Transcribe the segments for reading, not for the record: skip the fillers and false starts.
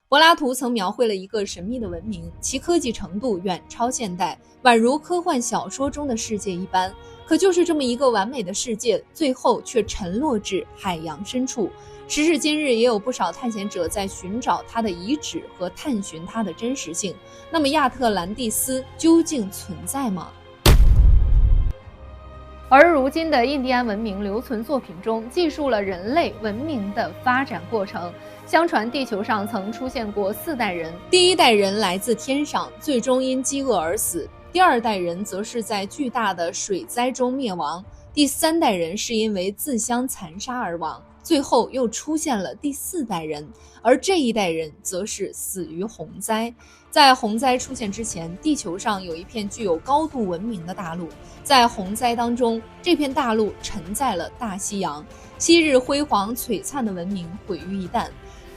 柏拉图曾描绘了一个神秘的文明，其科技程度远超现代，宛如科幻小说中的世界一般。可就是这么一个完美的世界，最后却沉落至海洋深处。时至今日，也有不少探险者在寻找它的遗址和探寻它的真实性。那么亚特兰蒂斯究竟存在吗？而如今的印第安文明留存作品中，记述了人类文明的发展过程。相传地球上曾出现过4代人，第一代人来自天上，最终因饥饿而死；第2代人则是在巨大的水灾中灭亡；第3代人是因为自相残杀而亡；最后又出现了第4代人，而这一代人则是死于洪灾。在洪灾出现之前，地球上有一片具有高度文明的大陆，在洪灾当中，这片大陆沉在了大西洋，昔日辉煌璀璨的文明毁于一旦。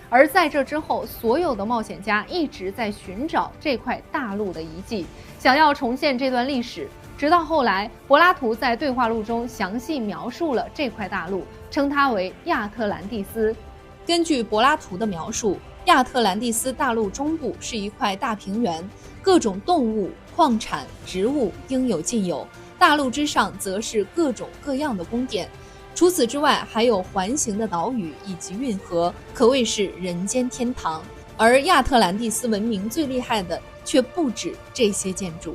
而在这之后，所有的冒险家一直在寻找这块大陆的遗迹，想要重现这段历史。直到后来，柏拉图在对话录中详细描述了这块大陆，称它为亚特兰蒂斯。根据柏拉图的描述，亚特兰蒂斯大陆中部是一块大平原，各种动物、矿产、植物应有尽有，大陆之上则是各种各样的宫殿。除此之外，还有环形的岛屿以及运河，可谓是人间天堂。而亚特兰蒂斯文明最厉害的却不止这些建筑。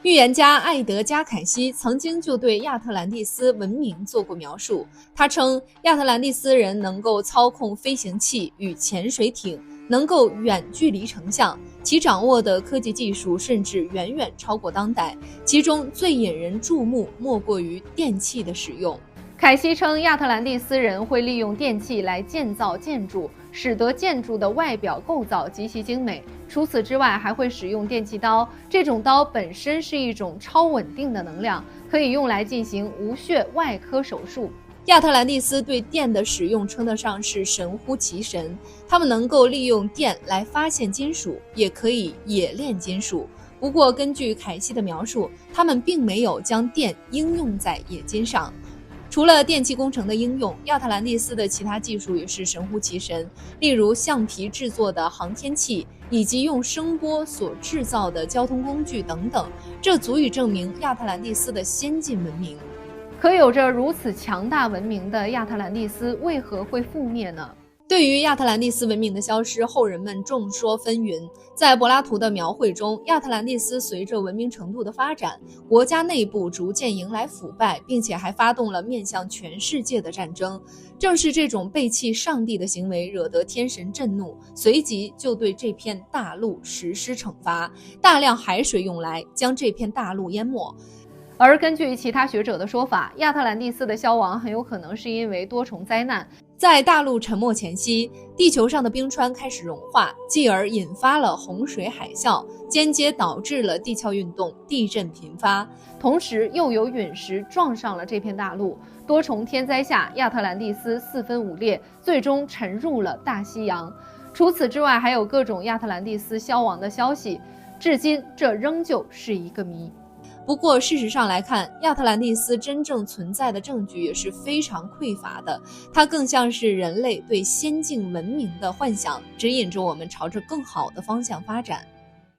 预言家艾德加·凯西曾经就对亚特兰蒂斯文明做过描述，他称亚特兰蒂斯人能够操控飞行器与潜水艇，能够远距离成像，其掌握的科技技术甚至远远超过当代，其中最引人注目莫过于电气的使用。凯西称，亚特兰蒂斯人会利用电器来建造建筑，使得建筑的外表构造极其精美。除此之外，还会使用电气刀，这种刀本身是一种超稳定的能量，可以用来进行无血外科手术。亚特兰蒂斯对电的使用称得上是神乎其神，他们能够利用电来发现金属，也可以冶炼金属。不过，根据凯西的描述，他们并没有将电应用在冶金上。除了电气工程的应用，亚特兰蒂斯的其他技术也是神乎其神，例如橡皮制作的航天器，以及用声波所制造的交通工具等等，这足以证明亚特兰蒂斯的先进文明。可有着如此强大文明的亚特兰蒂斯为何会覆灭呢？对于亚特兰蒂斯文明的消失，后人们众说纷纭。在柏拉图的描绘中，亚特兰蒂斯随着文明程度的发展，国家内部逐渐迎来腐败，并且还发动了面向全世界的战争。正是这种背弃上帝的行为，惹得天神震怒，随即就对这片大陆实施惩罚，大量海水涌来，将这片大陆淹没。而根据其他学者的说法，亚特兰蒂斯的消亡很有可能是因为多重灾难。在大陆沉没前夕，地球上的冰川开始融化，继而引发了洪水海啸，间接导致了地壳运动，地震频发。同时又有陨石撞上了这片大陆，多重天灾下，亚特兰蒂斯4分5裂，最终沉入了大西洋。除此之外，还有各种亚特兰蒂斯消亡的消息，至今这仍旧是一个谜。不过事实上来看，亚特兰蒂斯真正存在的证据也是非常匮乏的，它更像是人类对先进文明的幻想，指引着我们朝着更好的方向发展。